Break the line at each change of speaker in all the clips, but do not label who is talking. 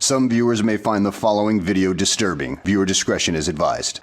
Some viewers may find the following video disturbing. Viewer discretion is advised.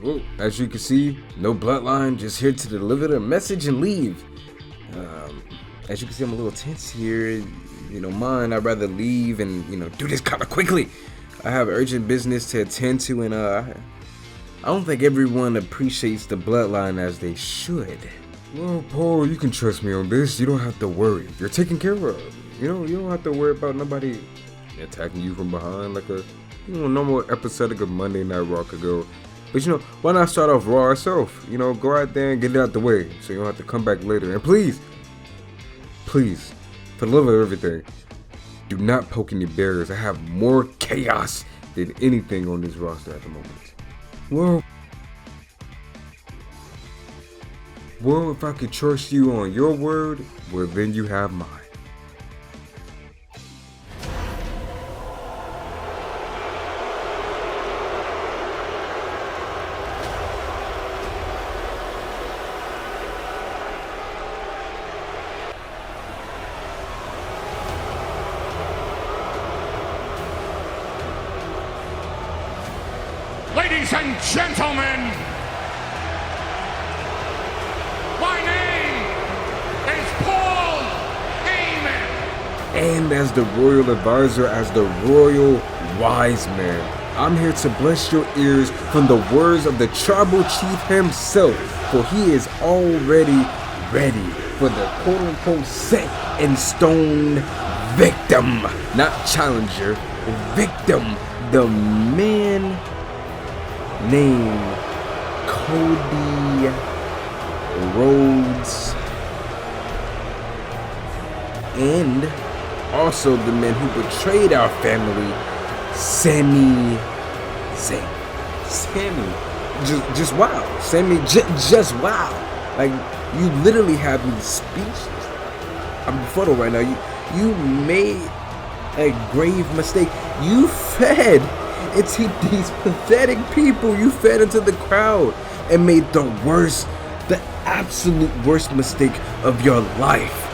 Well, as you can see, no bloodline, just here to deliver the message and leave. As you can see, I'm a little tense here. You know, I'd rather leave and, do this kind of quickly. I have urgent business to attend to, and I don't think everyone appreciates the bloodline as they should. Well, Paul, you can trust me on this. You don't have to worry. You're taken care of. You don't have to worry about nobody attacking you from behind like a normal episode of Monday Night Raw could go. But why not start off Raw itself? Go out there and get it out the way so you don't have to come back later. And please, for the love of everything, do not poke any barriers. I have more chaos than anything on this roster at the moment. Well, if I could trust you on your word, well then you have mine.
Ladies and gentlemen, my name is Paul Heyman.
And as the royal advisor, as the royal wise man, I'm here to bless your ears from the words of the tribal chief himself, for he is already ready for the quote-unquote set in stone victim, not challenger, victim, the man named Cody Rhodes, and also the man who betrayed our family, Sami Zayn. Just wow. Sami, just wow. Like, you literally have me speechless. I'm befuddled right now. You made a grave mistake. You fed into these pathetic people. You fed into the crowd and made the absolute worst mistake of your life.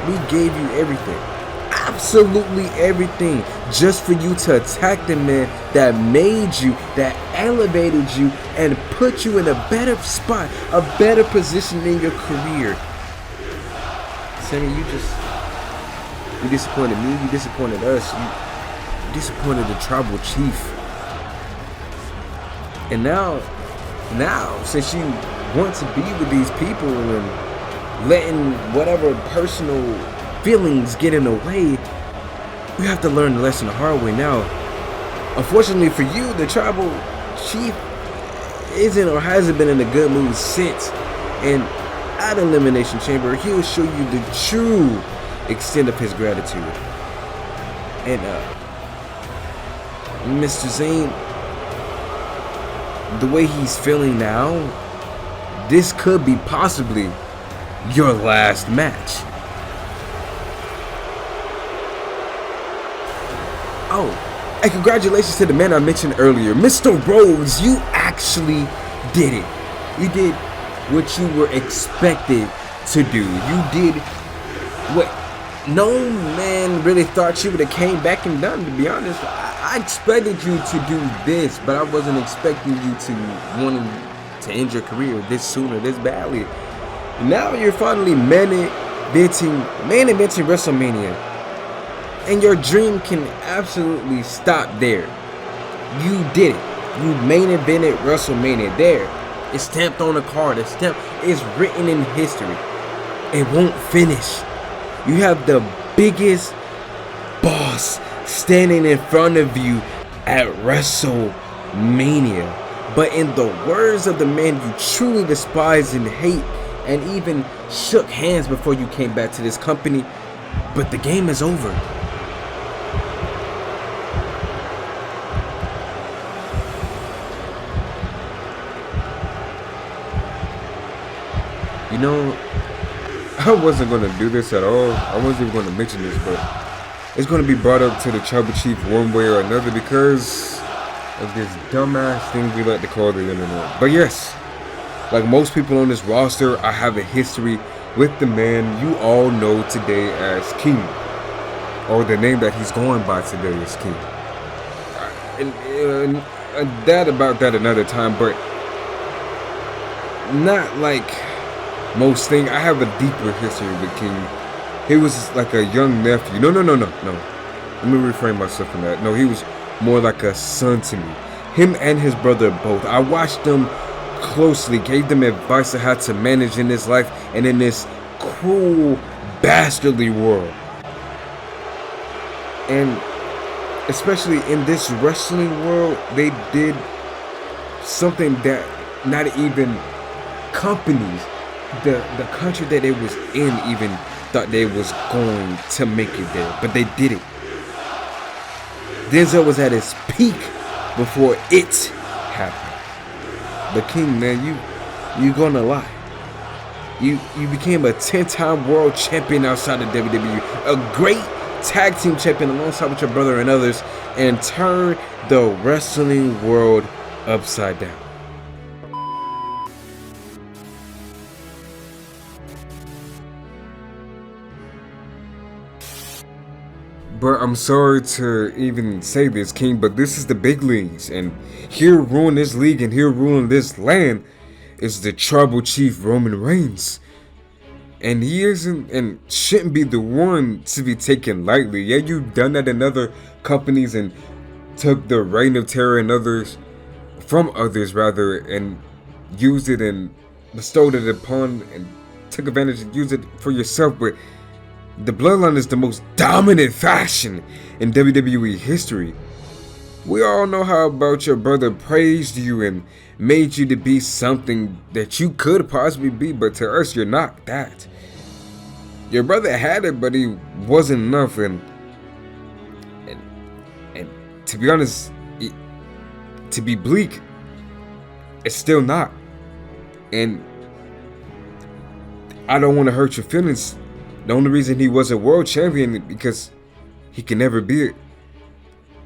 We gave you everything, absolutely everything, just for you to attack the man that made you, that elevated you, and put you in a better spot, a better position in your career. Sami, you disappointed me, you disappointed us, you disappointed the tribal chief. And now, since you want to be with these people and letting whatever personal feelings get in the way, you have to learn the lesson the hard way now. Unfortunately for you, the tribal chief isn't or hasn't been in a good mood since. And at Elimination Chamber, he'll show you the true extent of his gratitude. And Mr. Zayn, the way he's feeling now, this could be possibly your last match. Oh, and congratulations to the man I mentioned earlier, Mr. Rhodes. You actually did it. You did what you were expected to do. You did what no man really thought you would have came back and done, to be honest. I expected you to do this, but I wasn't expecting you to wanting to end your career this soon or this badly. Now you're finally main eventing WrestleMania, and your dream can absolutely stop there. You did it. You main evented WrestleMania. There, it's stamped on the card. It's written in history. It won't finish. You have the biggest boss standing in front of you at WrestleMania. But in the words of the man you truly despise and hate, and even shook hands before you came back to this company, but the game is over. You know, I wasn't going to do this at all. I wasn't even going to mention this, but it's going to be brought up to the Tribal Chief one way or another because of this dumbass thing we like to call the internet. But yes, like most people on this roster, I have a history with the man you all know today as King, or the name that he's going by today is King. And that about that another time, but not like most things. I have a deeper history with King. He was like a young nephew. No. Let me refrain myself from that. No, he was more like a son to me. Him and his brother both. I watched them closely, gave them advice on how to manage in this life and in this cruel, bastardly world. And especially in this wrestling world, they did something that not even companies, the country that it was in even thought they was going to make it there, but they did it. Denzel was at his peak before it happened. The King, man, you gonna lie. You became a 10-time world champion outside of WWE, a great tag team champion alongside with your brother and others, and turned the wrestling world upside down. But I'm sorry to even say this, King, but this is the big leagues, and here ruling this league and here ruling this land is the Tribal Chief Roman Reigns. And he isn't and shouldn't be the one to be taken lightly. Yeah, you've done that in other companies and took the reign of terror and others from others rather, and used it and bestowed it upon and took advantage and used it for yourself. But the Bloodline is the most dominant faction in WWE history. We all know how about your brother praised you and made you to be something that you could possibly be, but to us, you're not that. Your brother had it, but he wasn't enough, and to be honest, to be bleak, it's still not. And I don't want to hurt your feelings. The only reason he wasn't world champion is because he can never be it.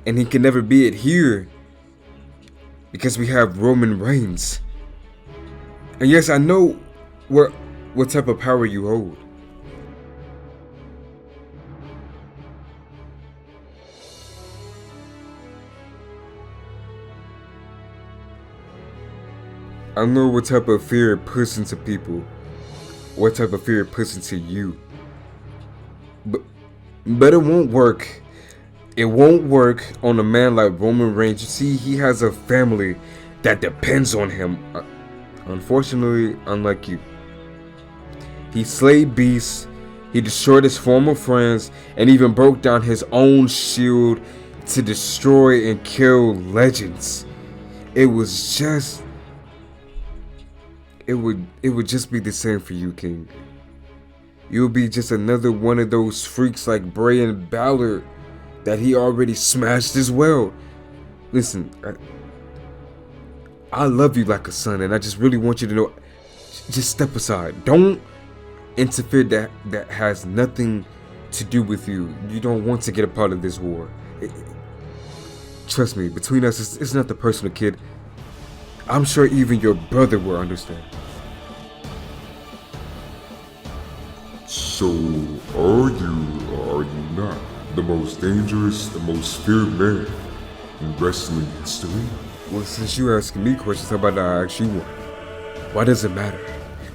And he can never be it here because we have Roman Reigns. And yes, I know what type of power you hold. I know what type of fear it puts into people. What type of fear it puts into you. But it won't work. It won't work on a man like Roman Reigns. You see, he has a family that depends on him. Unfortunately, unlike you. He slayed beasts, he destroyed his former friends, and even broke down his own shield to destroy and kill legends. It was just... It would just be the same for you, King. You'll be just another one of those freaks like Bray and Balor that he already smashed as well. Listen, I love you like a son, and I just really want you to know, just step aside. Don't interfere that has nothing to do with you. You don't want to get a part of this war. Trust me, between us, it's not the personal, kid. I'm sure even your brother will understand.
So, are you or are you not the most dangerous, the most feared man in wrestling history?
Well, since you're asking me questions, how about I ask you one? Why does it matter?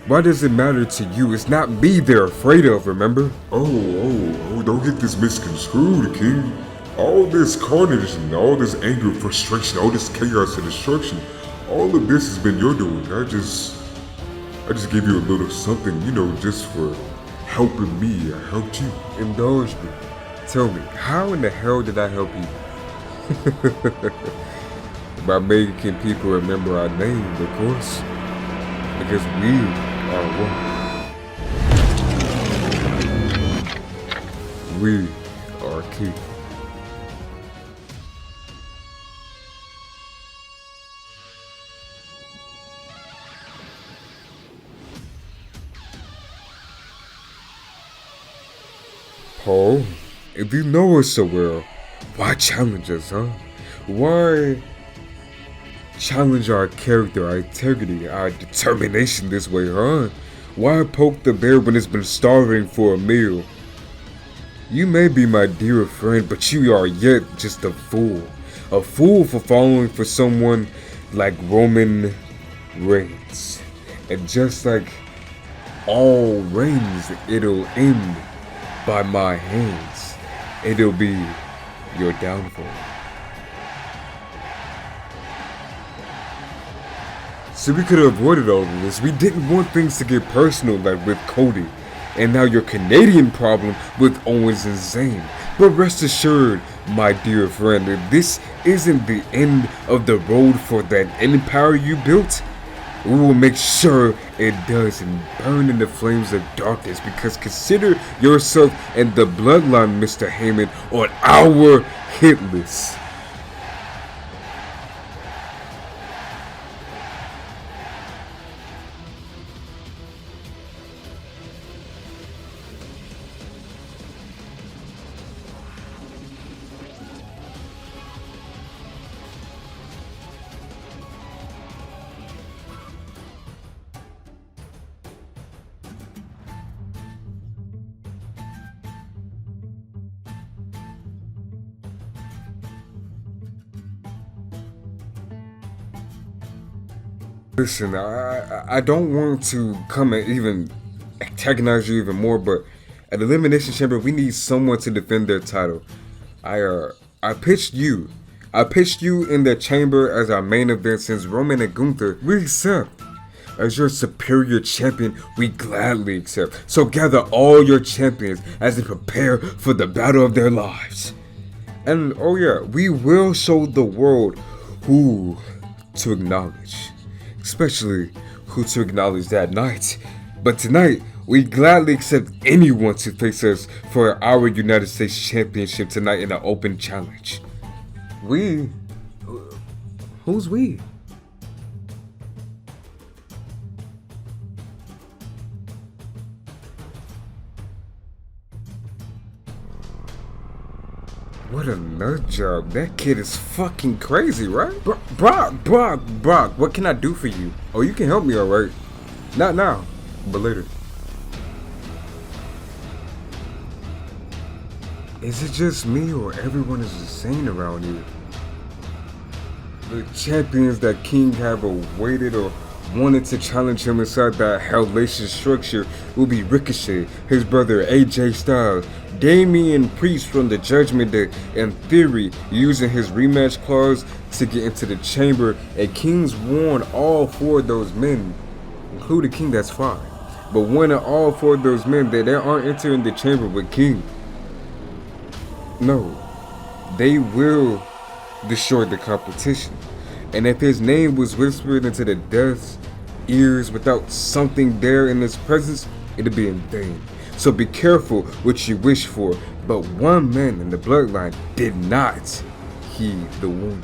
Why does it matter to you? It's not me they're afraid of, remember?
Oh, don't get this misconstrued, King. All this carnage and all this anger, frustration, all this chaos and destruction, all of this has been your doing. I just gave you a little something, just for helping me. I helped you.
Indulge me.
tell me, how in the hell did I help you? By making people remember our name, of course. Because we are one. We are key. Paul, if you know us so well, why challenge us, huh? Why challenge our character, our integrity, our determination this way, huh? Why poke the bear when it's been starving for a meal? You may be my dear friend, but you are yet just a fool. A fool for falling for someone like Roman Reigns. And just like all reigns, it'll end by my hands. It'll be your downfall. So we could have avoided all of this. We didn't want things to get personal like with Cody. And now your Canadian problem with Owens and Zayn. But rest assured, my dear friend, if this isn't the end of the road for that empire you built, we will make sure it doesn't burn in the flames of darkness, because consider yourself and the bloodline, Mr. Heyman, on our hit list. Listen, I don't want to come and even antagonize you even more, but at Elimination Chamber, we need someone to defend their title. I pitched you. I pitched you in the chamber as our main event since Roman and Gunther. We accept. As your superior champion, we gladly accept. So gather all your champions as they prepare for the battle of their lives. And oh yeah, we will show the world who to acknowledge. Especially who to acknowledge that night. But tonight, we gladly accept anyone to face us for our United States Championship tonight in an open challenge. We? Who's we? What a nut job. That kid is fucking crazy, right? Brock, what can I do for you? Oh, you can help me, alright? Not now, but later. Is it just me or everyone is insane around here? The champions that King have awaited or wanted to challenge him inside that hellacious structure will be Ricochet, his brother AJ Styles, Damian Priest from the Judgment Day, and Theory using his rematch clause to get into the chamber, and King's warned all four of those men, including King, that's fine, but warning all four of those men that they aren't entering the chamber with King. No, they will destroy the competition. And if his name was whispered into the deaf's ears without something there in his presence, it'd be in vain. So be careful what you wish for. But one man in the bloodline did not heed the warning.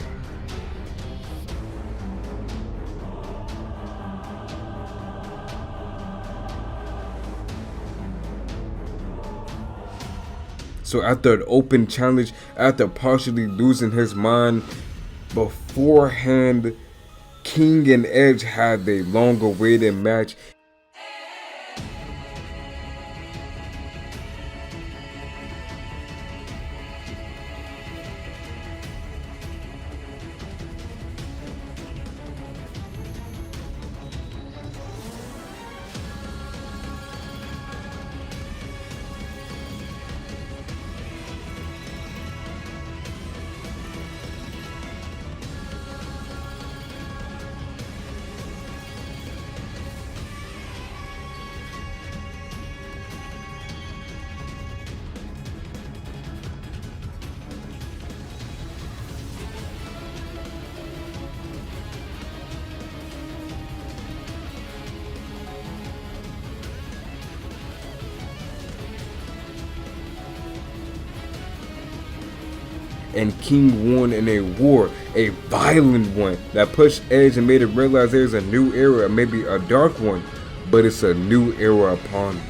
So after an open challenge, after partially losing his mind beforehand, King and Edge had a long awaited match.
and King won in a war, a violent one that pushed Edge and made him realize there's a new era, maybe a dark one, but it's a new era upon him.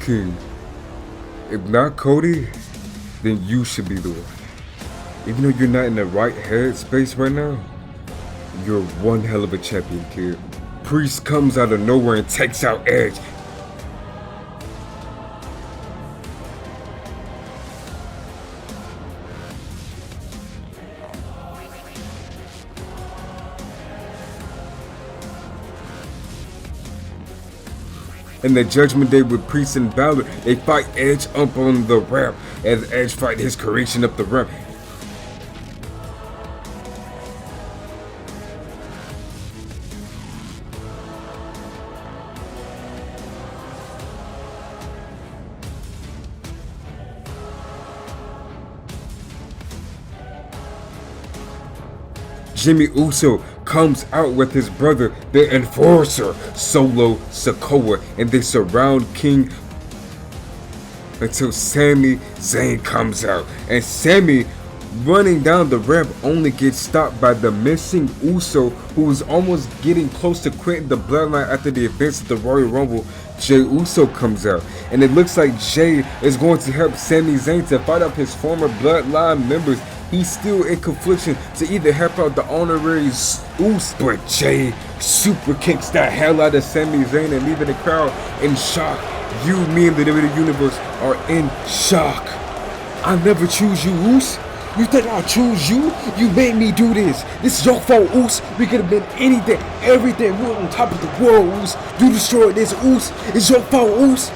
King, if not Cody, then you should be the one. Even though you're not in the right headspace right now, you're one hell of a champion, kid. Priest comes out of nowhere and takes out Edge. In the Judgment Day with Priest and Balor, they fight Edge up on the ramp as Edge fight his creation up the ramp. Jimmy Uso comes out with his brother, the Enforcer, Solo Sikoa, and they surround King until Sami Zayn comes out. And Sami, running down the ramp, only gets stopped by the missing Uso, who is almost getting close to quitting the bloodline after the events of the Royal Rumble. Jey Uso comes out, and it looks like Jey is going to help Sami Zayn to fight up his former bloodline members. He's still in confliction to either help out the honorary Uso, but Jey super kicks the hell out of Sami Zayn and leaving the crowd in shock. You, me, and the WWE Universe are in shock. I never choose you, Uso. You think I'll choose you? You made me do this. This is your fault, Uso. We could have been anything, everything. We're on top of the world, Uso. You destroyed this, Uso. It's your fault, Uso.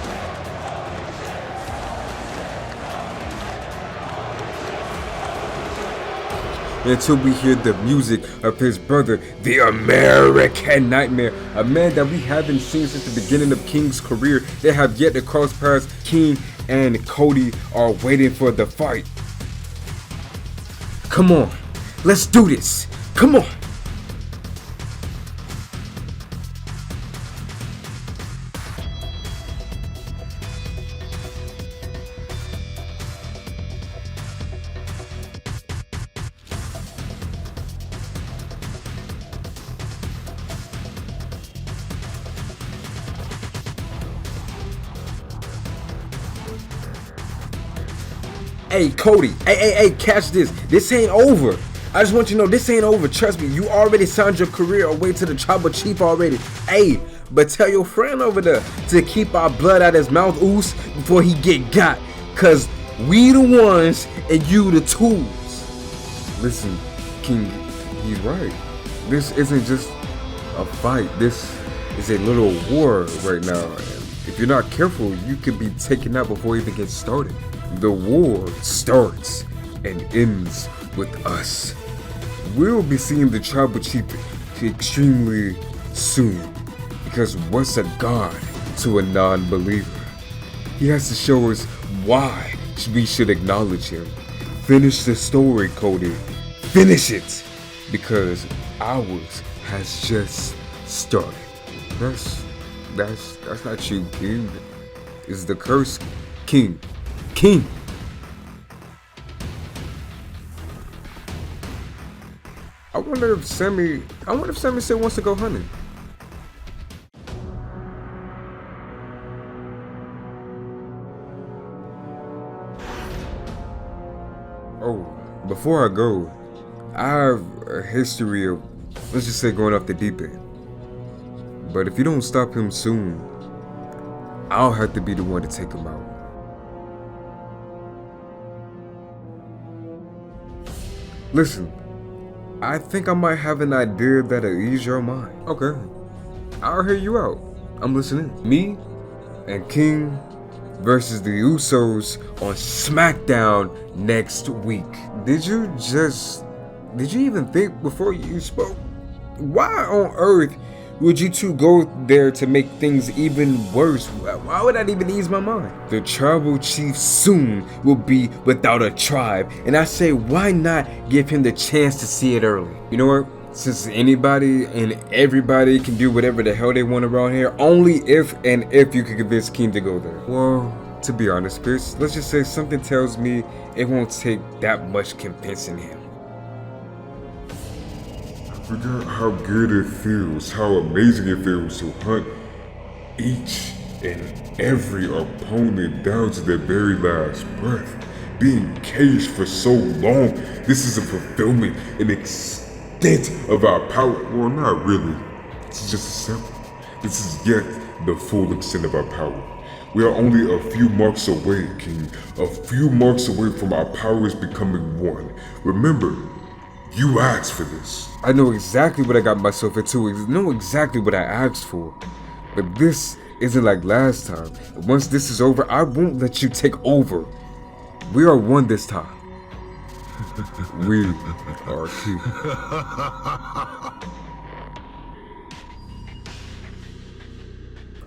Until we hear the music of his brother, the American Nightmare, a man that we haven't seen since the beginning of King's career. They have yet to cross paths. King and Cody are waiting for the fight. Come on, let's do this. Come on. Hey, Cody, hey, catch this. This ain't over. I just want you to know this ain't over. Trust me, you already signed your career away to the Tribal Chief already. Hey, but tell your friend over there to keep our blood out his mouth, Uso, before he get got. Cause we the ones and you the tools. Listen, King, he's right. This isn't just a fight. This is a little war right now. If you're not careful, you could be taken out before it even gets started. The war starts and ends with us. We'll be seeing the Tribal Chief extremely soon, because what's a god to a non-believer? He has to show us why we should acknowledge him. Finish the story, Cody. Finish it, because ours has just started. That's not you, King. It's the curse, King. King. I wonder if Sami still wants to go hunting. Oh, before I go, I have a history of, let's just say, going off the deep end. But if you don't stop him soon, I'll have to be the one to take him out. Listen, I think I might have an idea that'll ease your mind. Okay, I'll hear you out. I'm listening. Me and King versus the Usos on SmackDown next week. Did you even think before you spoke? Why on earth would you two go there to make things even worse? Why would that even ease my mind? The tribal chief soon will be without a tribe, and I say, why not give him the chance to see it early? You know what? Since anybody and everybody can do whatever the hell they want around here, only if you could convince King to go there. Well, to be honest, Pierce, let's just say something tells me it won't take that much convincing him.
Forgot how good it feels, how amazing it feels to hunt each and every opponent down to their very last breath. Being caged for so long, this is a fulfillment, an extent of our power. Well, not really. It's just a sample. This is yet the full extent of our power. We are only a few marks away, King. A few marks away from our powers becoming one. Remember, you asked for this.
I know exactly what I got myself into. I know exactly what I asked for. But this isn't like last time. Once this is over, I won't let you take over. We are one this time. We are two.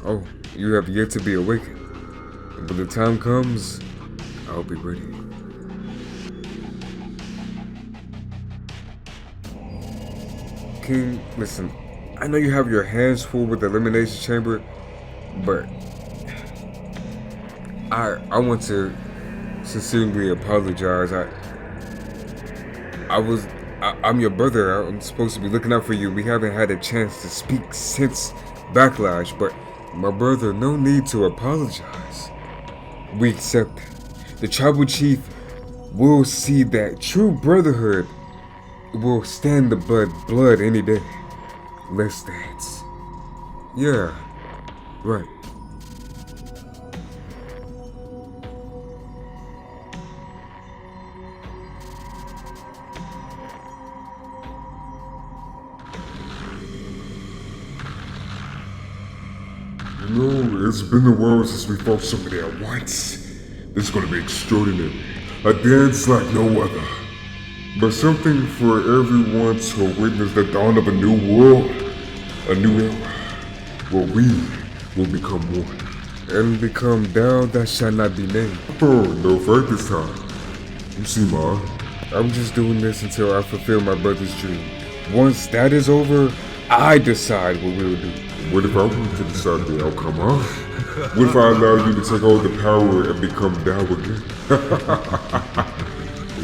Oh, you have yet to be awakened. And when the time comes, I'll be ready. King, listen, I know you have your hands full with the Elimination Chamber, but I want to sincerely apologize. I'm your brother. I'm supposed to be looking out for you. We haven't had a chance to speak since Backlash, but my brother, no need to apologize. We accept that. The tribal chief will see that true brotherhood will stand the blood any day. Let's dance. Yeah, right.
You know, it's been a while since we fought somebody at once. This is gonna be extraordinary. A dance like no other. But something for everyone to witness the dawn of a new world, a new era, where we will become one.
And become thou that shall not be named.
Oh, no fight this time. You see, Ma,
I'm just doing this until I fulfill my brother's dream. Once that is over, I decide what we'll do.
what if I wanted to decide the outcome, huh? What if I allow you to take all the power and become thou again?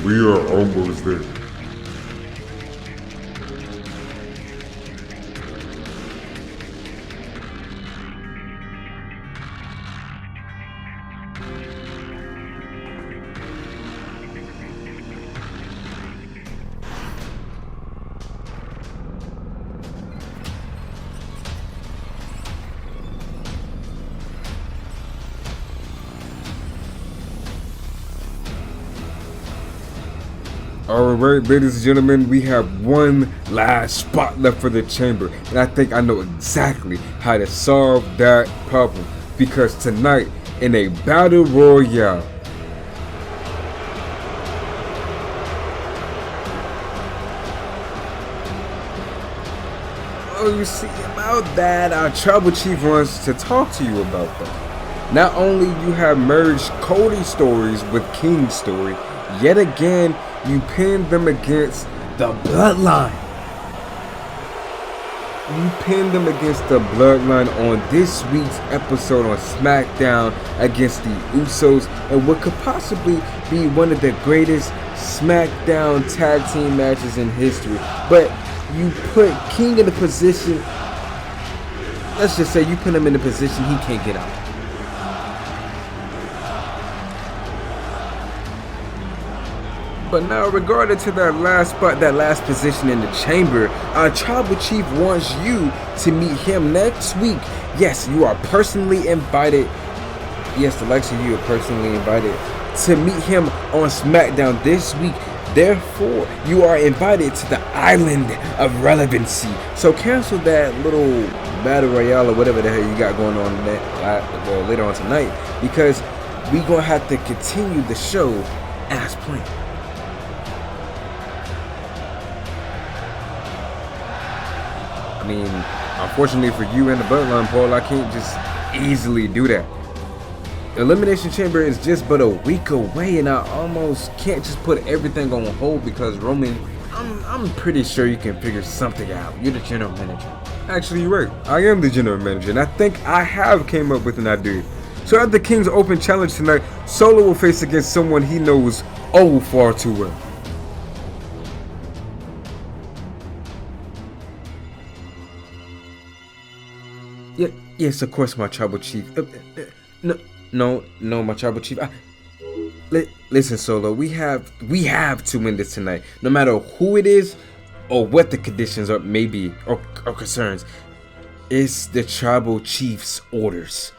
We are almost there.
Alright, ladies and gentlemen, we have one last spot left for the chamber, and I think I know exactly how to solve that problem, because tonight, in a battle royale, oh, you see, about that, our tribal chief wants to talk to you about that. Not only you have merged Cody's stories with King's story, yet again, you pinned them against the Bloodline. You pinned them against the Bloodline on this week's episode on SmackDown against the Usos, and what could possibly be one of the greatest SmackDown tag team matches in history. But you put King in a position, let's just say you put him in a position he can't get out. But now, regarding to that last spot, that last position in the chamber, our tribal chief wants you to meet him next week. Yes, you are personally invited. Yes, the likes of you are personally invited to meet him on SmackDown this week. Therefore, you are invited to the Island of Relevancy. So cancel that little battle royale or whatever the hell you got going on later on tonight, because we gonna have to continue the show as planned. I mean, unfortunately for you and the Bloodline, Paul, I can't just easily do that. Elimination Chamber is just but a week away, and I almost can't just put everything on hold because Roman, I'm pretty sure you can figure something out. You're the general manager.
Actually, you're right. I am the general manager, and I think I have came up with an idea. So at the King's Open Challenge tonight, Solo will face against someone he knows oh far too well.
Yeah, yes, of course, my tribal chief. No, my tribal chief. Listen, Solo, we have to win this tonight, no matter who it is or what the conditions are, maybe or concerns. It's the tribal chief's orders.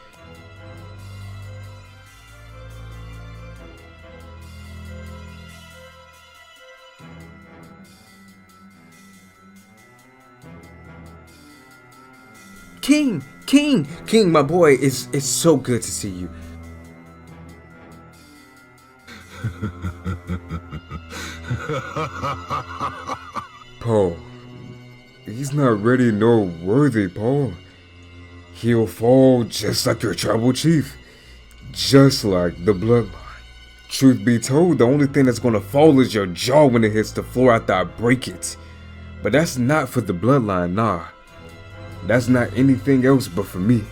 King, my boy, it's so good to see you.
Paul, he's not ready nor worthy, Paul. He'll fall just like your tribal chief, just like the bloodline. Truth be told, the only thing that's gonna fall is your jaw when it hits the floor after I break it. But that's not for the bloodline, nah. That's not anything else but for me.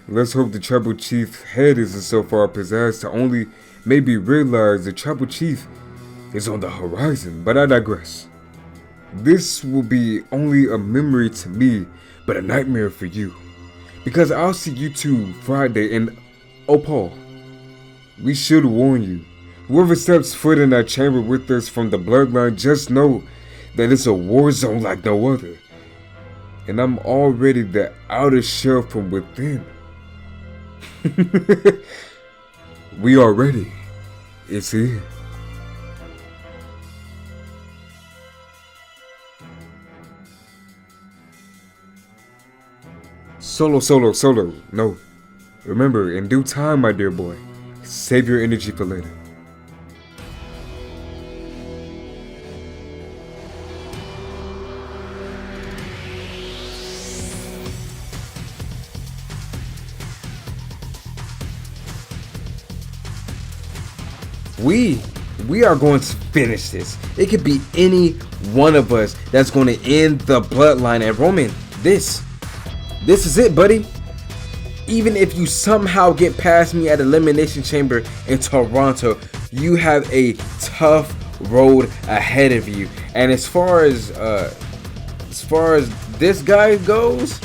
Let's hope the tribal chief head isn't so far up his ass to only maybe realize the tribal chief is on the horizon, but I digress. This will be only a memory to me, but a nightmare for you. Because I'll see you two Friday, and oh Paul, we should warn you. Whoever steps foot in that chamber with us from the bloodline, just know that it's a war zone like no other. And I'm already the outer shell from within. We are ready. It's here. Solo. No. Remember, in due time, my dear boy, save your energy for later.
We are going to finish this. It could be any one of us that's going to end the bloodline. And Roman, this is it, buddy. Even if you somehow get past me at Elimination Chamber in Toronto, you have a tough road ahead of you. And as far as this guy goes,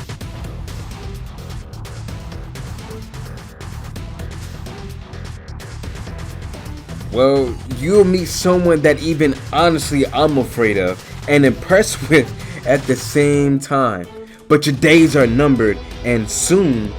well, you'll meet someone that even honestly I'm afraid of and impressed with at the same time. But your days are numbered, and soon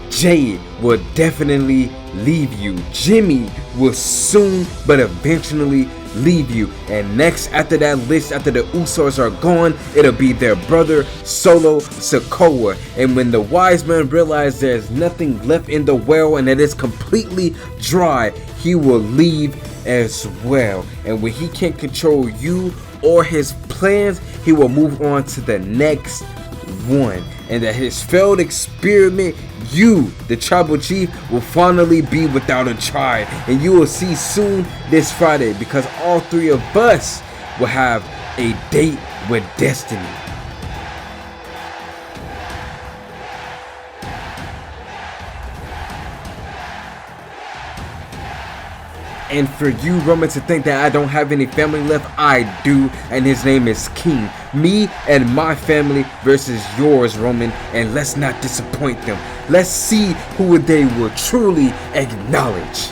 Jay will definitely leave you. Jimmy will soon but eventually leave you. And next after that list, after the Usos are gone, it'll be their brother Solo Sikoa. And when the wise man realizes there's nothing left in the well and that it's completely dry, he will leave as well. And when he can't control you or his plans, he will move on to the next one. And that his failed experiment, you, the tribal chief, will finally be without a tribe. And you will see soon this Friday, because all three of us will have a date with destiny. And for you, Roman, to think that I don't have any family left, I do, and his name is King. Me and my family versus yours, Roman, and let's not disappoint them. Let's see who they will truly acknowledge.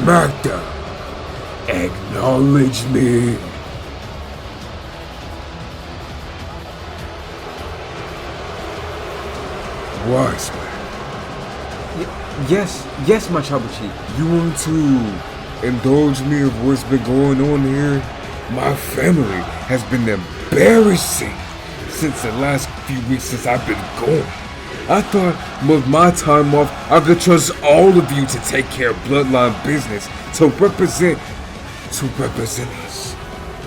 SmackDown. Acknowledge me. Wise man.
Yes, my tribal chief.
You want to indulge me of what's been going on here? My family has been embarrassing since the last few weeks since I've been gone. I thought with my time off, I could trust all of you to take care of bloodline business, to represent us.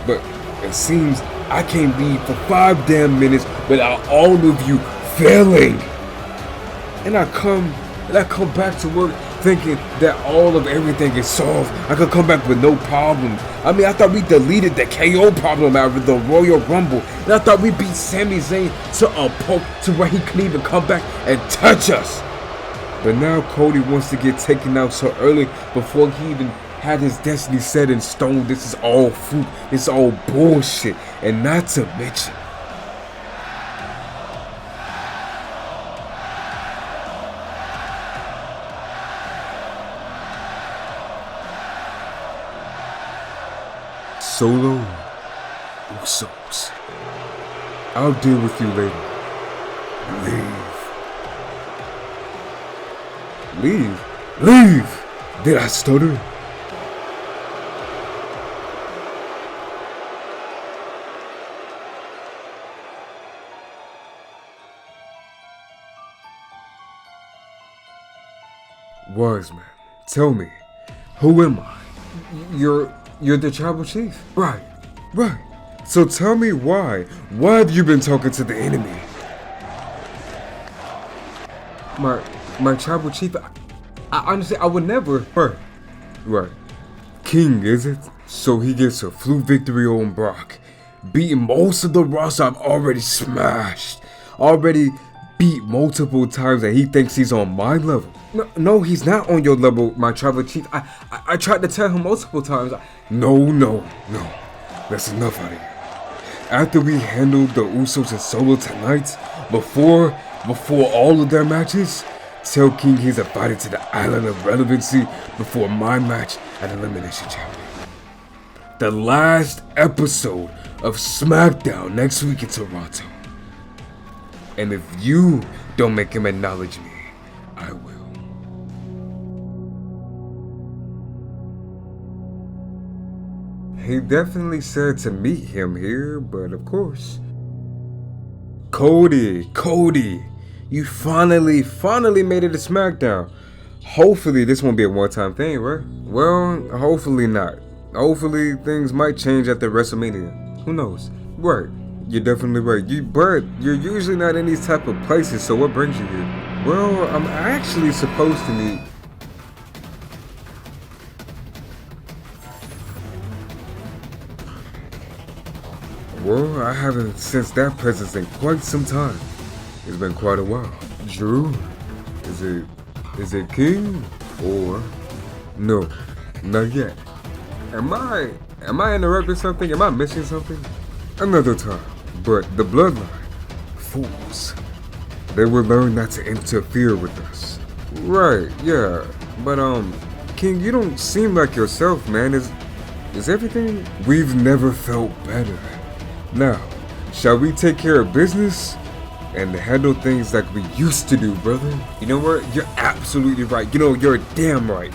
But it seems I can't leave for 5 damn minutes without all of you failing. And I come back to work thinking that all of everything is solved. I could come back with no problems. I mean, I thought we deleted the KO problem out of the Royal Rumble. And I thought we beat Sami Zayn to a pulp to where he couldn't even come back and touch us. But now Cody wants to get taken out so early before he even had his destiny set in stone. This is all fluke. It's all bullshit. And not to mention, Solo Usos. I'll deal with you later. Leave! Did I stutter? Wise man, tell me, who am I? You're the tribal chief. Right. So tell me why. Why have you been talking to the enemy? My tribal chief, I honestly, I would never. Right. King, is it? So he gets a fluke victory on Brock, beating most of the roster I've already smashed. Already beat multiple times and he thinks he's on my level. No, he's not on your level, my tribal chief. I tried to tell him multiple times. No. That's enough out of here. After we handled the Usos and Solo tonight, before all of their matches, tell King he's invited to the Island of Relevancy before my match at Elimination Chamber. The last episode of SmackDown next week in Toronto. And if you don't make him acknowledge me, I will. He definitely said to meet him here, but of course. Cody, you finally made it to SmackDown. Hopefully this won't be a one-time thing, right? Well, hopefully not. Hopefully things might change after WrestleMania. Who knows? Right, you're definitely right. But you're usually not in these type of places, so what brings you here? Well, I'm actually supposed to meet... Well, I haven't sensed that presence in quite some time. It's been quite a while. Drew, is it King or no? Not yet. Am I interrupting something? Am I missing something? Another time. But the bloodline, fools. They will learn not to interfere with us. Right, yeah. But King, you don't seem like yourself, man. Is everything? We've never felt better. Now, shall we take care of business and handle things like we used to do, brother? You know what? You're absolutely right. You know, you're damn right.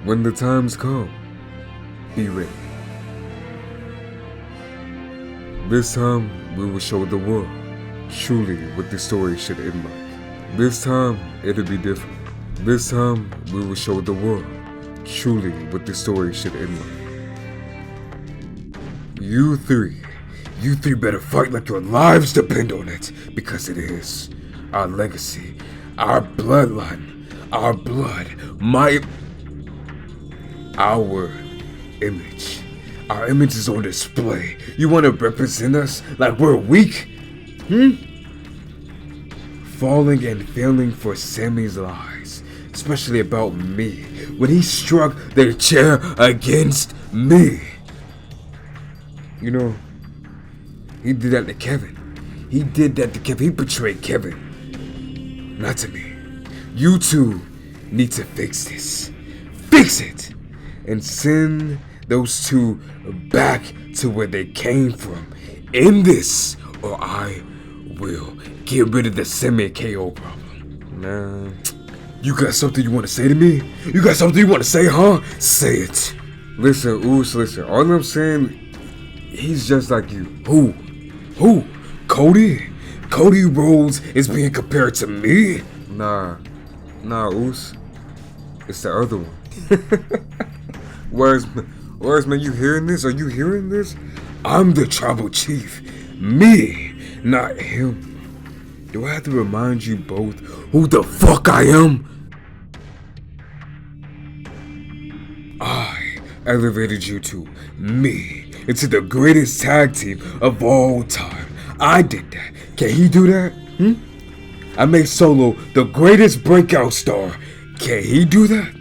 When the times come, be ready. This time, we will show the world truly what the story should end like. This time, it'll be different. This time, we will show the world truly what the story should end like. You three better fight like your lives depend on it, because it is our legacy, our bloodline,
our blood, our image. Our image is on display. You want to represent us like we're weak? Falling and failing for Sammy's lies, especially about me, when he struck the chair against me. You know, he did that to Kevin. He did that to Kevin. He betrayed Kevin. Not to me. You two need to fix this. Fix it! And send those two back to where they came from. End this, or I will get rid of the semi-KO problem. Man, you got something you want to say to me? You got something you want to say, huh? Say it.
Listen, Oos, listen. All I'm saying, he's just like you.
Who? Cody? Cody Rhodes is being compared to me?
Nah, Oos. It's the other one. Where's man, you hearing this? Are you hearing this?
I'm the tribal chief. Me, not him. Do I have to remind you both who the fuck I am? I elevated you two, me, into the greatest tag team of all time. I did that. Can he do that? I made Solo the greatest breakout star. Can he do that?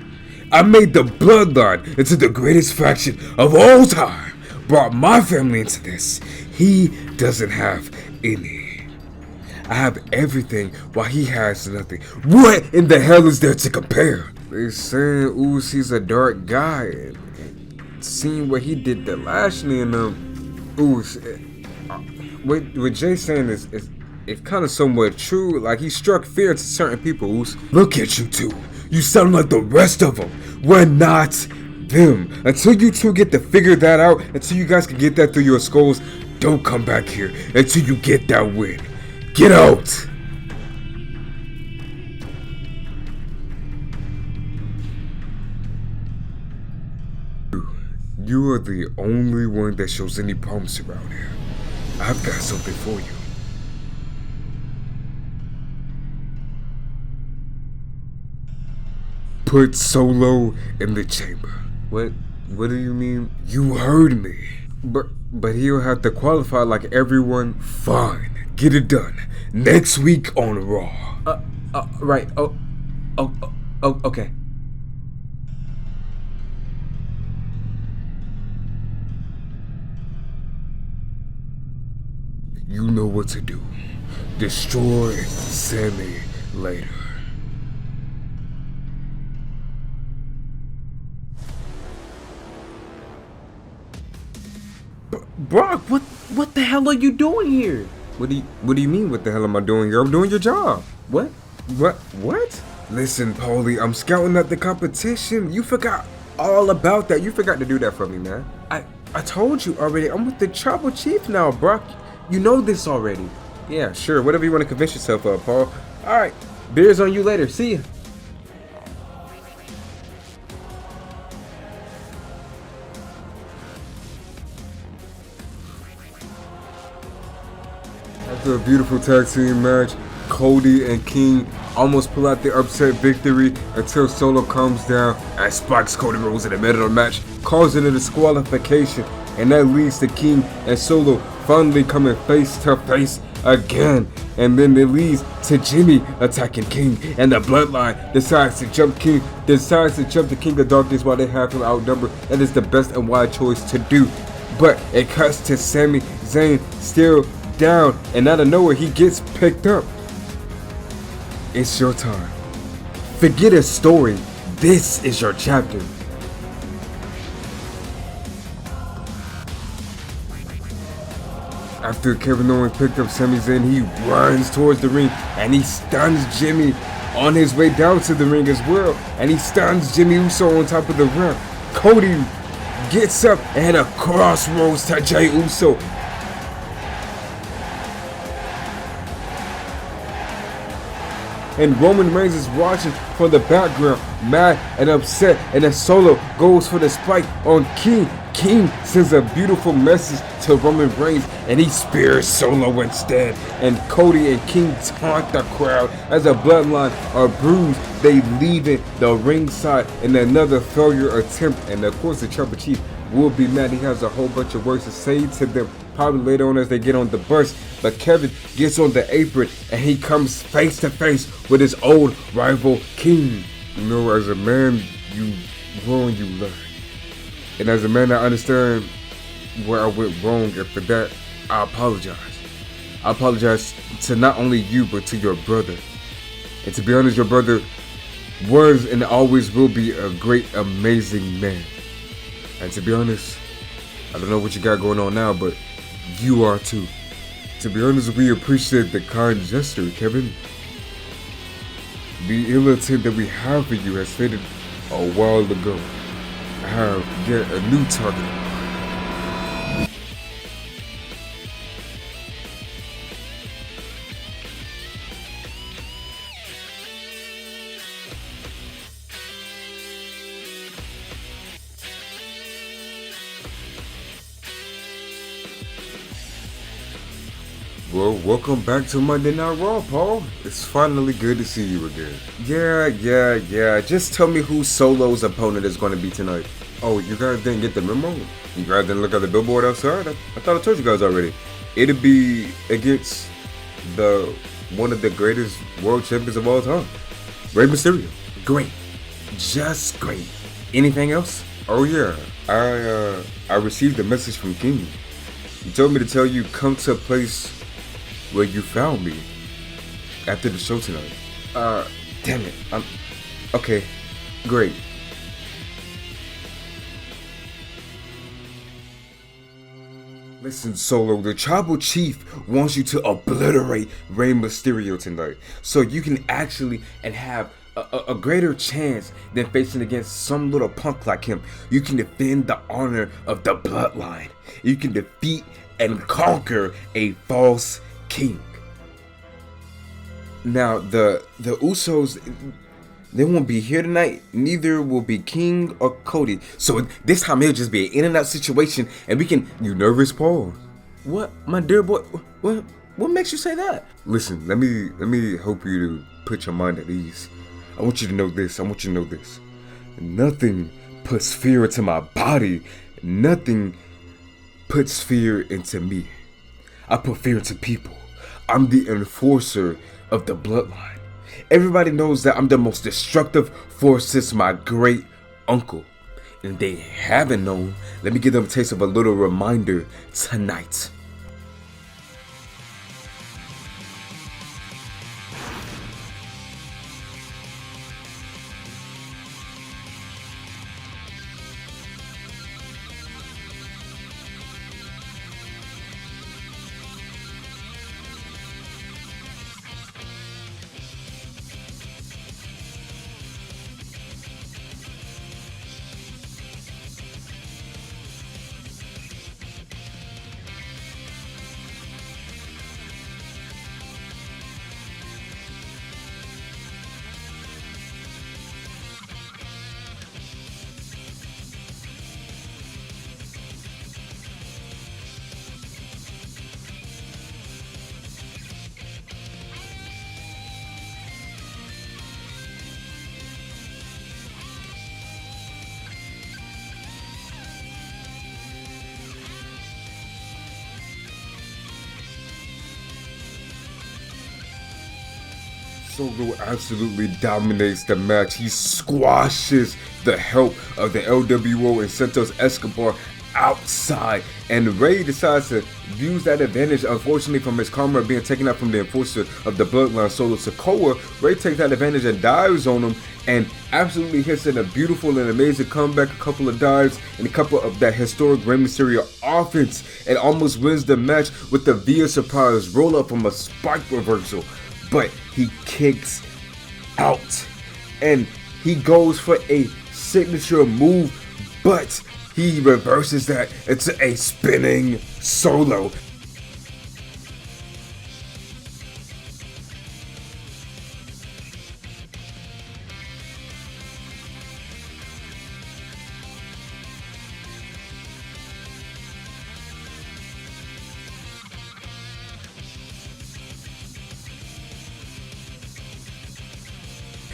I made the Bloodline into the greatest faction of all time. Brought my family into this. He doesn't have any. I have everything while he has nothing. What in the hell is there to compare?
They saying Oos, he's a dark guy. And seeing what he did to Lashley and Oos. What Jay's saying is it's kind of somewhat true. Like, he struck fear to certain people, Oos.
Look at you two. You sound like the rest of them. We're not them. Until you two get to figure that out, until you guys can get that through your skulls, don't come back here until you get that win. Get out!
You are the only one that shows any promise around here. I've got something for you. Put Solo in the chamber.
What do you mean?
You heard me. But he'll have to qualify like everyone.
Fine. Get it done. Next week on Raw. Right. Oh, okay.
You know what to do. Destroy Sammy later.
Brock, what the hell are you doing here?
What do you mean, what the hell am I doing here? I'm doing your job.
What?
Listen, Paulie, I'm scouting out the competition. You forgot all about that. You forgot to do that for me, man.
I told you already. I'm with the tribal chief now, Brock. You know this already.
Yeah, sure. Whatever you want to convince yourself of, Paul.
Alright. Beers on you later. See ya.
After a beautiful tag team match, Cody and King almost pull out the upset victory until Solo comes down and spikes Cody Rhodes in the middle of the match, causing a disqualification, and that leads to King and Solo finally coming face to face again. And then it leads to Jimmy attacking King, and the Bloodline decides to jump the King of Darkness while they have him outnumbered. That is the best and wise choice to do. But it cuts to Sami Zayn still down, and out of nowhere he gets picked up. It's your time.
Forget a story. This is your chapter.
After Kevin Owens picked up Sami Zayn, he runs towards the ring and he stuns Jimmy on his way down to the ring as well. And he stuns Jimmy Uso on top of the ramp. Cody gets up and a crossroads to Jey Uso. And Roman Reigns is watching from the background, mad and upset, and then Solo goes for the spike on King. King sends a beautiful message to Roman Reigns and he spears Solo instead. And Cody and King taunt the crowd as the bloodline are bruised. They leave it the ringside in another failure attempt. And of course the Tribal Chief will be mad. He has a whole bunch of words to say to them probably later on as they get on the bus. But Kevin gets on the apron and he comes face to face with his old rival King. You know, as a man, you grow and you learn. And as a man, I understand where I went wrong, and for that, I apologize. I apologize to not only you, but to your brother. And to be honest, your brother was and always will be a great, amazing man. And to be honest, I don't know what you got going on now, but you are too. To be honest, we appreciate the kind gesture, Kevin. The ill intent that we have for you has faded a while ago. I have yet a new target. Well, welcome back to Monday Night Raw, Paul. It's finally good to see you again.
Yeah. Just tell me who Solo's opponent is going to be tonight.
Oh, you guys didn't get the memo? You guys didn't look at the billboard outside? I thought I told you guys already. It'll be against one of the greatest world champions of all time, Rey Mysterio.
Great. Just great. Anything else?
Oh yeah, I received a message from King. He told me to tell you come to a place where you found me after the show tonight.
Damn it. Okay. Great.
Listen, Solo, the Tribal Chief wants you to obliterate Rey Mysterio tonight, so you can actually and have a greater chance than facing against some little punk like him. You can defend the honor of the bloodline. You can defeat and conquer a false king. Now, the Usos, they won't be here tonight. Neither will be King or Cody. So this time it'll just be an in and out situation, and we can. You nervous, Paul?
What, my dear boy? What makes you say that?
Listen, let me help you to put your mind at ease. I want you to know this. Nothing puts fear into my body. Nothing puts fear into me. I put fear into people. I'm the enforcer of the bloodline. Everybody knows that I'm the most destructive force since my great uncle. And if they haven't known, let me give them a taste of a little reminder tonight. Solo absolutely dominates the match. He squashes the help of the LWO and Santos Escobar outside, and Rey decides to use that advantage, unfortunately, from his karma being taken out from the enforcer of the bloodline, Solo Sikoa. Rey takes that advantage and dives on him and absolutely hits in a beautiful and amazing comeback, a couple of dives and a couple of that historic Rey Mysterio offense, and almost wins the match with the via surprise roll up from a spike reversal. But he kicks out and he goes for a signature move, but he reverses that into a spinning solo.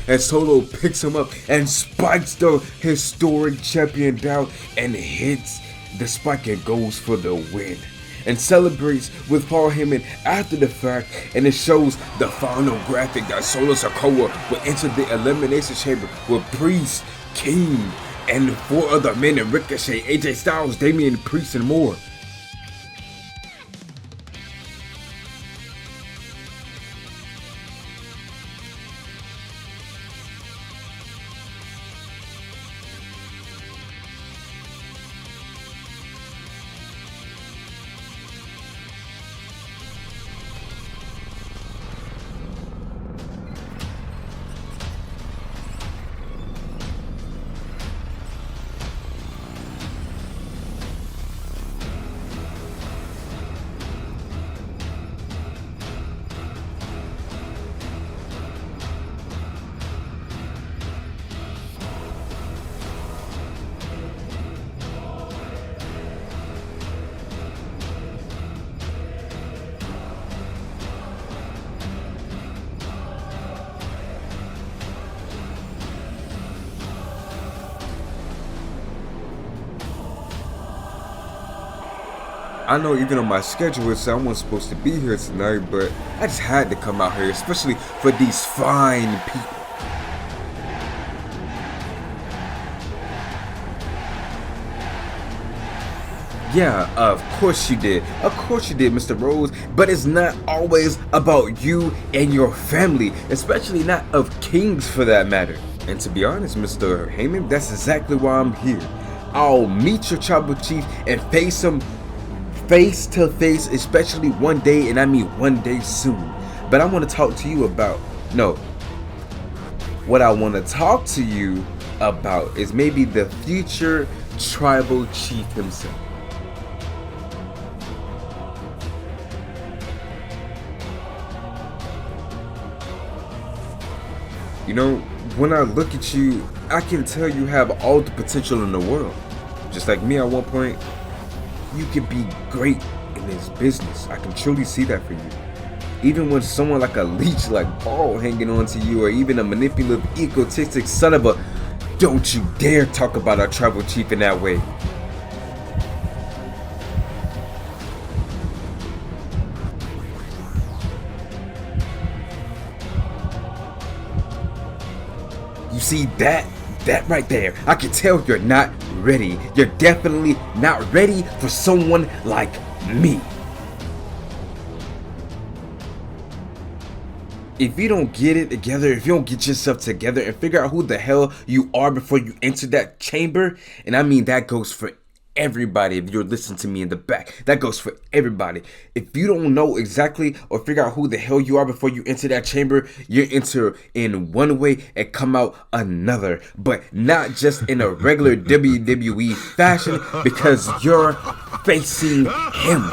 and Solo picks him up and spikes the historic champion down and hits the spike and goes for the win. And celebrates with Paul Heyman after the fact, and it shows the final graphic that Solo Sikoa will enter the Elimination Chamber with Priest, King, and 4 other men in Ricochet, AJ Styles, Damian Priest, and more. I know even on my schedule it said I wasn't supposed to be here tonight, but I just had to come out here, especially for these fine people. Yeah, of course you did. Of course you did, Mr. Rose. But it's not always about you and your family, especially not of kings for that matter. And to be honest, Mr. Heyman, that's exactly why I'm here. I'll meet your tribal chief and face him face to face, especially one day, and I mean one day soon. But I want to talk to you about, what I want to talk to you about is maybe the future tribal chief himself. You know, when I look at you, I can tell you have all the potential in the world. Just like me at one point, you could be great in this business. I can truly see that for you. Even when someone like a leech like Paul hanging on to you, or even a manipulative, egotistic son of a... Don't you dare talk about our tribal chief in that way. You see that right there, I can tell you're not ready. You're definitely not ready for someone like me. If you don't get it together, if you don't get yourself together and figure out who the hell you are before you enter that chamber, and I mean that goes for everybody. If you're listening to me in the back, that goes for everybody. If you don't know exactly or figure out who the hell you are before you enter that chamber, you enter in one way and come out another, but not just in a regular WWE fashion, because you're facing him.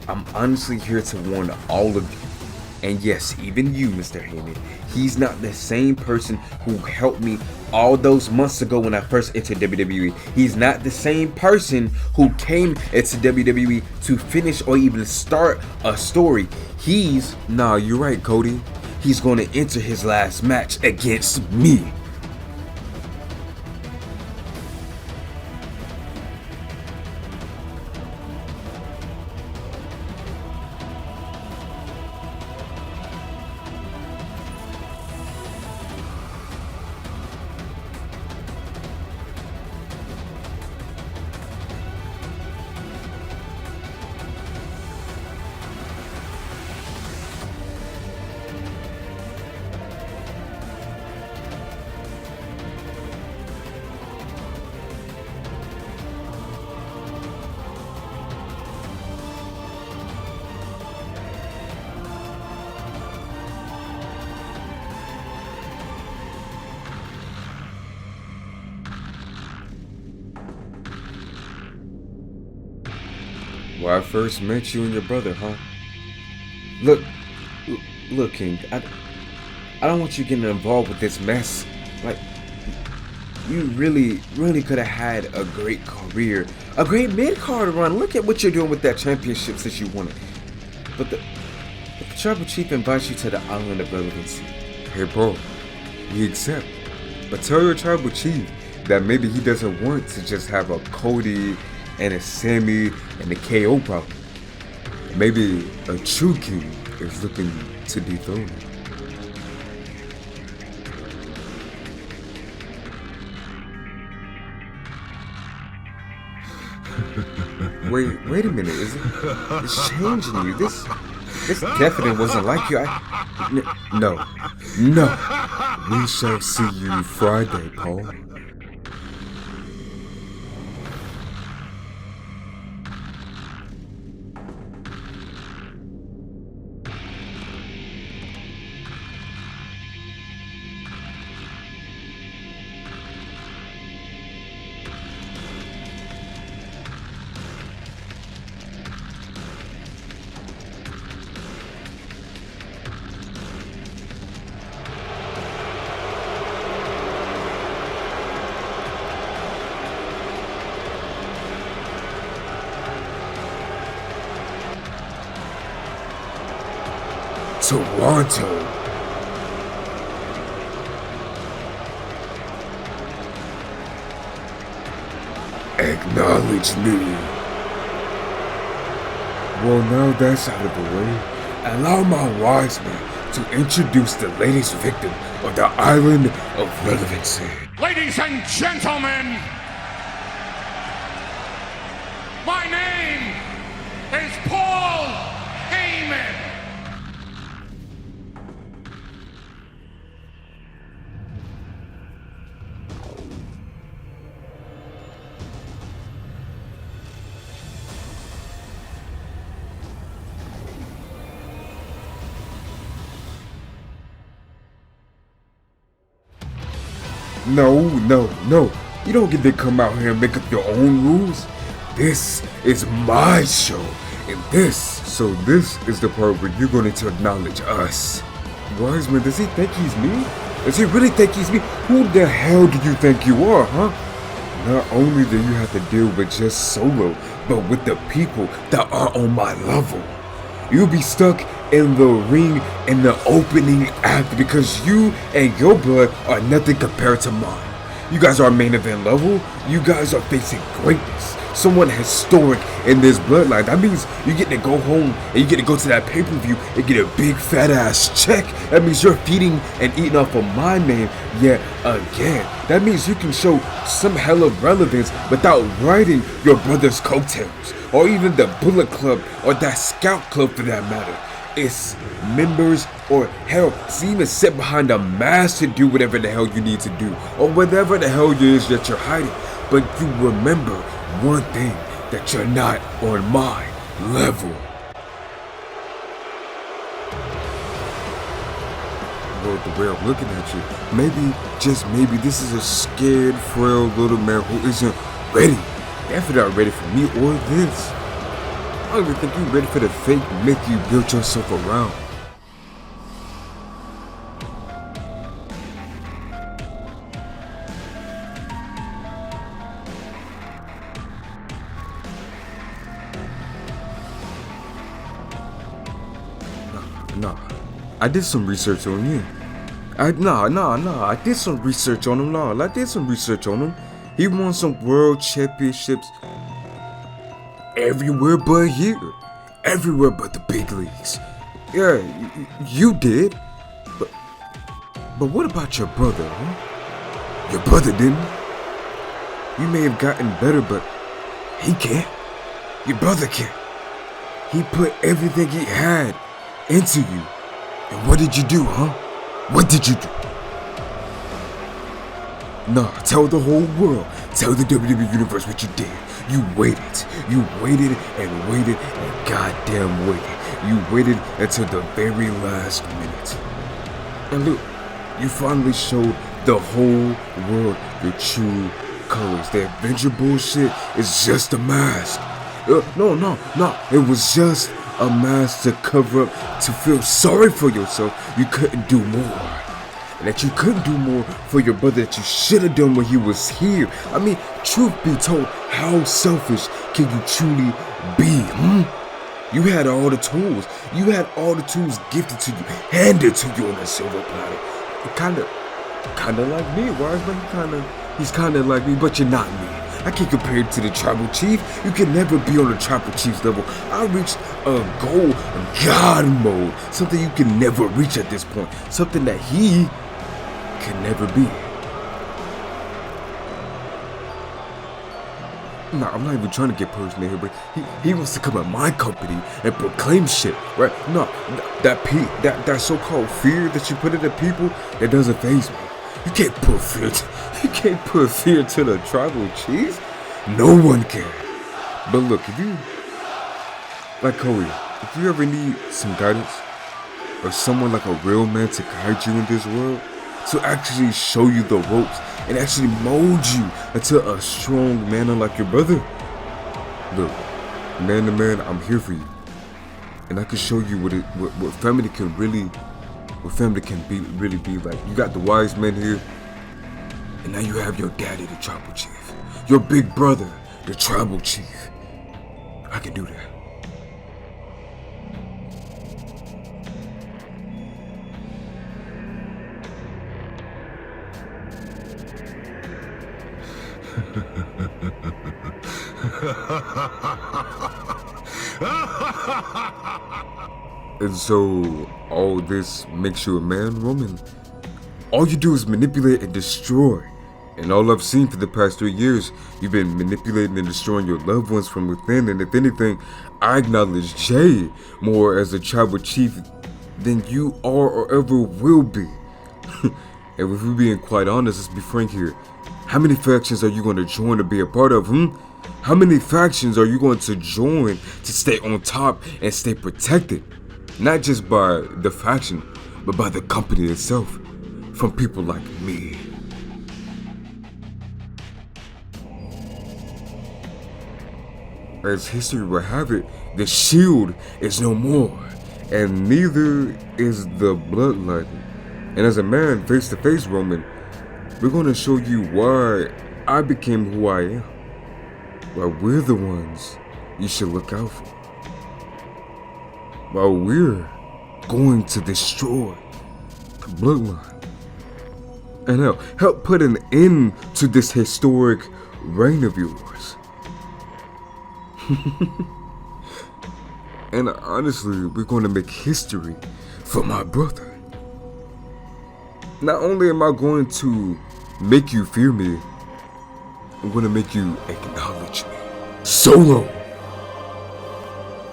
I'm honestly here to warn all of you. And yes, even you, Mr. Heyman, he's not the same person who helped me all those months ago when I first entered WWE. He's not the same person who came into WWE to finish or even start a story. Nah, you're right, Cody. He's going to enter his last match against me. Well, I first met you and your brother, huh? Look, King, I don't want you getting involved with this mess. Like, you really could have had a great career, a great mid-card run. Look at what you're doing with that championship since you won it. But the Tribal Chief invites you to the Island of Relevancy.
Hey, Paul, we accept. But tell your Tribal Chief that maybe he doesn't want to just have a Cody and a Sammy and a KO problem. Maybe a true king is looking to dethrone him.
Wait a minute, it's changing you. This definitely wasn't like you. No.
We shall see you Friday, Paul.
Toronto.
Acknowledge me. Well, now that's out of the way, allow my wise man to introduce the latest victim of the Island of Relevancy.
Ladies and gentlemen, my name is Paul Heyman.
No. You don't get to come out here and make up your own rules. This is my show, and this is the part where you're going to acknowledge us. Wiseman, does he think he's me? Does he really think he's me? Who the hell do you think you are, huh? Not only do you have to deal with just Solo, but with the people that are on my level. You'll be stuck in the ring in the opening act because you and your blood are nothing compared to mine. You guys are main event level. You guys are facing greatness. Someone historic in this bloodline. That means you get to go home and you get to go to that pay-per-view and get a big fat ass check. That means you're feeding and eating off of my name yet again. That means you can show some hell of relevance without riding your brother's coattails, or even the Bullet Club, or that Scout Club for that matter. It's members, or hell, it's even sit behind a mask to do whatever the hell you need to do, or whatever the hell it is that you're hiding. But you remember one thing, that you're not on my level. Well, the way I'm looking at you, maybe, just maybe, this is a scared, frail little man who isn't ready. Definitely not ready for me or this. I don't even think you're ready for the fake myth you built yourself around. Nah. I did some research on you. I did some research on him. He won some world championships everywhere but here. Everywhere but the big leagues. Yeah, you did. But what about your brother, huh? Your brother didn't. You may have gotten better, but he can't. Your brother can't. He put everything he had into you. And what did you do, huh? What did you do? Nah, tell the whole world. Tell the WWE Universe what you did. You waited and goddamn waited. You waited until the very last minute. And look, you finally showed the whole world your true colors. The Avenger bullshit is just a mask. No. It was just a mask to cover up, to feel sorry for yourself. You couldn't do more.
and that you couldn't do more for your brother that you should have done when he was here. I mean, truth be told, how selfish can you truly be? You had all the tools. You had all the tools gifted to you, handed to you on a silver platter. Kind of like me, Wise Man. He's kind of like me, but you're not me. I can't compare you to the tribal chief. You can never be on the tribal chief's level. I reached a goal, God mode, something you can never reach at this point, something that he can never be. No, I'm not even trying to get personal here, but he wants to come at my company and proclaim shit, right? No, that so-called fear that you put into people, that doesn't faze me. You can't put fear to the tribal chiefs. No one can. But look, if you, like Cody, if you ever need some guidance or someone like a real man to guide you in this world, to actually show you the ropes and actually mold you into a strong man unlike your brother, look, man to man, I'm here for you, and I can show you what family can really. What family can really be like. You got the wise men here, and now you have your daddy, the tribal chief. Your big brother, the tribal chief. I can do that. And so, all this makes you a man, Roman? All you do is manipulate and destroy. And all I've seen for the past 3 years, you've been manipulating and destroying your loved ones from within. And if anything, I acknowledge Jay more as a tribal chief than you are or ever will be. And if we're being quite honest, let's be frank here. How many factions are you going to join to be a part of, How many factions are you going to join to stay on top and stay protected? Not just by the faction, but by the company itself, from people like me. As history will have it, the shield is no more, and neither is the bloodline. And as a man face to face, Roman, we're going to show you why I became who I am. Why we're the ones you should look out for. While we're going to destroy the bloodline and help put an end to this historic reign of yours. And honestly, we're going to make history for my brother. Not only am I going to make you fear me, I'm going to make you acknowledge me. Solo!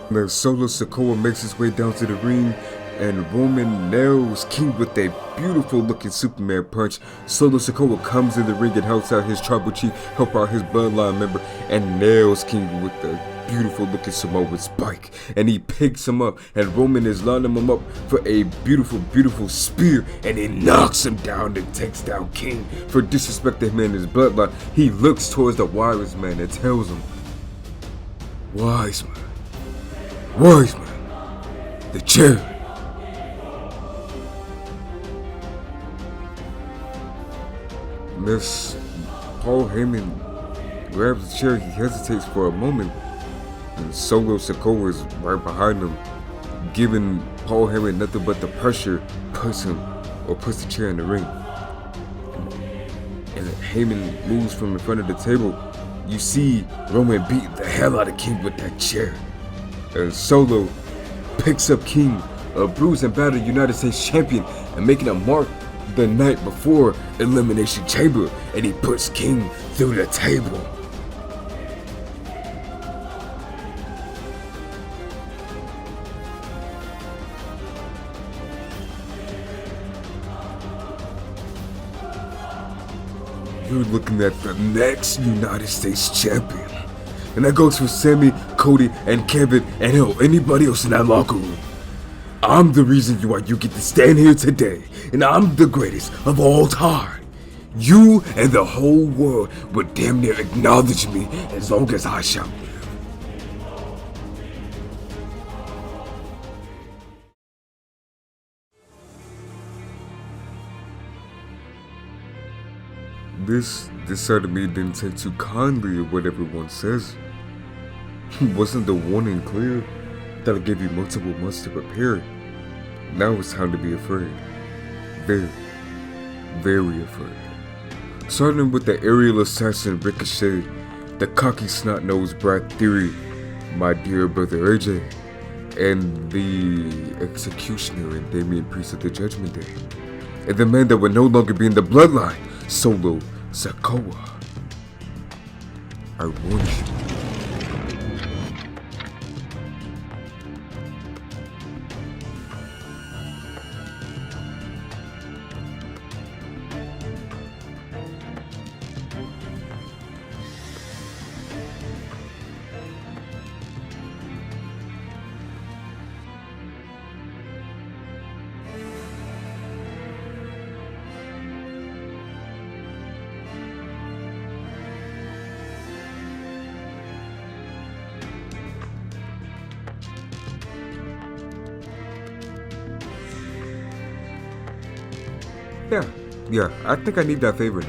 Now Solo Sikoa makes his way down to the ring, and Roman nails King with a beautiful looking Superman punch. Solo Sikoa comes in the ring and helps out his tribal chief, help out his bloodline member, and nails King with the beautiful looking Samoan spike. And he picks him up, and Roman is lining him up for a beautiful spear, and he knocks him down and takes down King for disrespecting him and his bloodline. He looks towards the wise man and tells him, Wise man, the chair. Miss Paul Heyman grabs the chair. He hesitates for a moment, and Solo Sikoa is right behind him, giving Paul Heyman nothing but the pressure, puts the chair in the ring. And Heyman moves from in front of the table. You see Roman beat the hell out of King with that chair. And Solo picks up King, a bruised and battered United States champion, and making a mark the night before Elimination Chamber, and he puts King through the table. You're looking at the next United States champion. And that goes for Sammy, Cody, and Kevin, and hell, anybody else in that locker room. I'm the reason why you get to stand here today, and I'm the greatest of all time. You and the whole world would damn near acknowledge me as long as I shall live.
This side of me didn't take too kindly of what everyone says. Wasn't the warning clear? That I gave you multiple months to prepare. Now it's time to be afraid. Very, very afraid. Starting with the aerial assassin Ricochet, the cocky snot-nosed Brad Theory, my dear brother AJ, and the executioner and Damian Priest of the Judgment Day, and the man that would no longer be in the bloodline, Solo Sikoa. I warned you. Yeah, I think I need that favor now.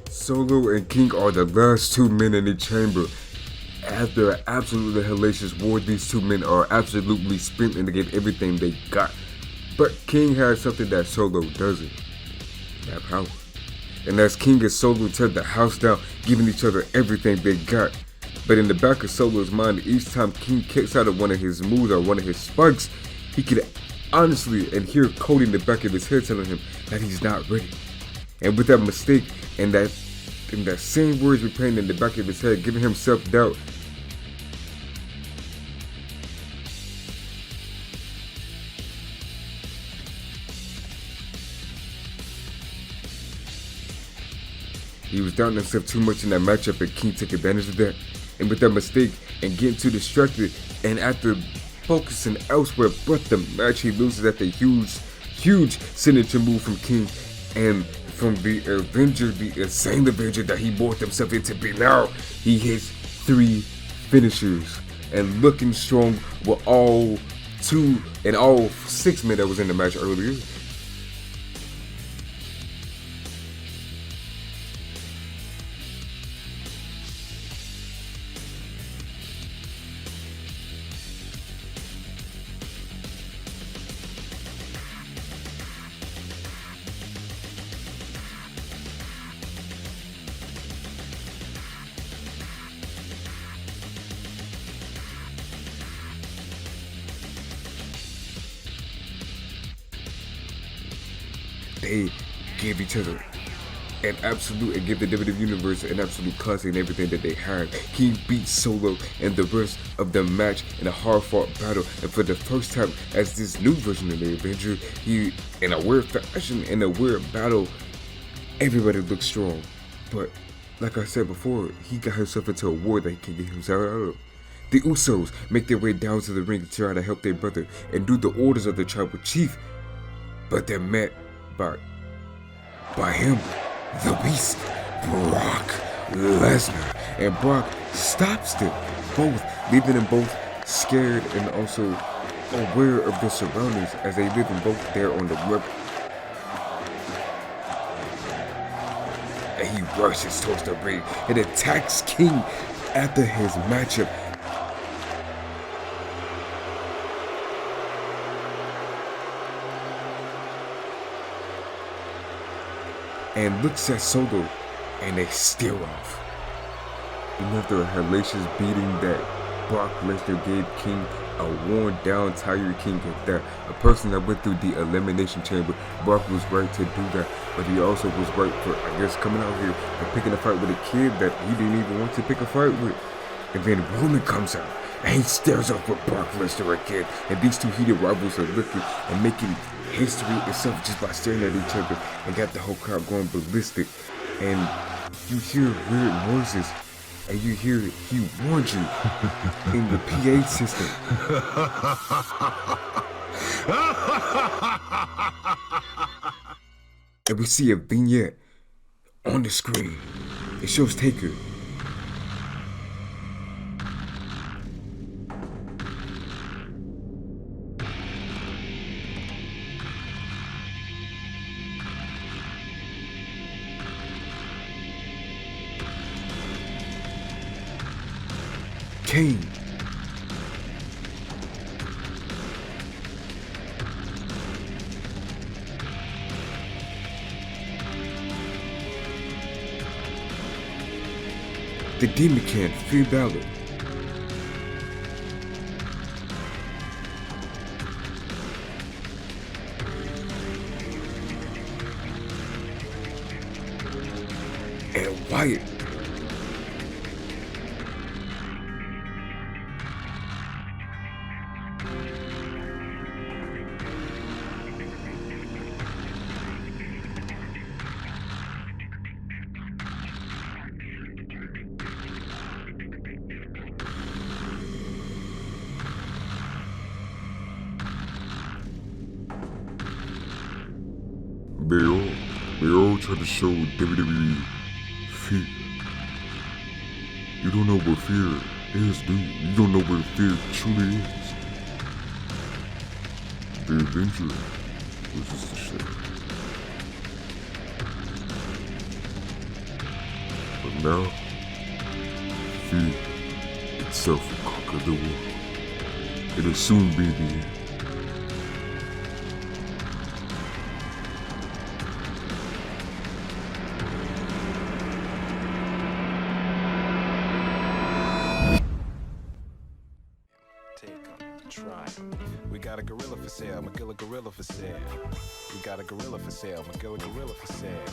Solo and King are the last two men in the chamber. After an absolutely hellacious war, these two men are absolutely sprinting to get everything they got. But King has something that Solo doesn't. That power. And as King and Solo tear the house down, giving each other everything they got. But in the back of Solo's mind, each time King kicks out of one of his moves or one of his spikes, he could honestly and hear Cody in the back of his head telling him that he's not ready. And with that mistake and that same words replaying in the back of his head, giving him self-doubt, he was doubting himself too much in that matchup, and King took advantage of that. And with that mistake and getting too distracted, and after focusing elsewhere but the match, he loses at the huge signature move from King and from the Avenger, the insane Avenger that he morphed himself into be now. He hits 3 finishers and looking strong with all 6 men that was in the match earlier. They gave each other an absolute and give the WWE Universe an absolute classic in everything that they had. King beat Solo and the rest of the match in a hard-fought battle, and for the first time as this new version of the Avenger, he, in a weird fashion, in a weird battle, everybody looked strong. But like I said before, he got himself into a war that he can get himself out of. The Usos make their way down to the ring to try to help their brother and do the orders of the tribal chief, but they're met by him, the Beast, Brock Lesnar, and Brock stops them both, leaving them both scared and also aware of their surroundings as they leave them both there on the rug. And he rushes towards the ring and attacks King after his matchup. And looks at Solo, and they steer off. And after a hellacious beating that Brock Lesnar gave King, a worn down, tired King at that, a person that went through the elimination chamber, Brock was right to do that, but he also was right for, I guess, coming out here and picking a fight with a kid that he didn't even want to pick a fight with. And then Roman comes out, and he stares off with Brock Lesnar again, and these two heated rivals are looking and making history itself just by staring at each other, and got the whole crowd going ballistic. And you hear weird noises, and you hear he warned you in the PA system. And we see a vignette on the screen. It shows Taker King. The demon can't fear Balor. And Wyatt.
They all try to show WWE fear. You don't know what fear is, dude. You don't know what fear truly is. The adventure was just a shit. But now, fear itself will conquer the world. It'll soon be the end.
We got a gorilla for sale, Magilla gorilla for sale. We got a gorilla for sale, Magilla gorilla for sale.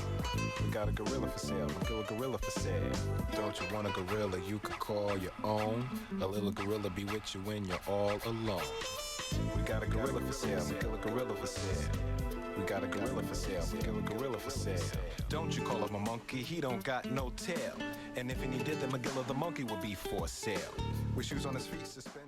We got a gorilla for sale, Magilla gorilla for sale. Don't you want a gorilla you could call your own? A little gorilla be with you when you're all alone. We got a gorilla for sale, Magilla gorilla for sale. We got a gorilla for sale, Magilla gorilla for sale. Don't you call him a monkey, he don't got no tail. And if he did, then Magilla the monkey would be for sale. With shoes on his feet, suspended.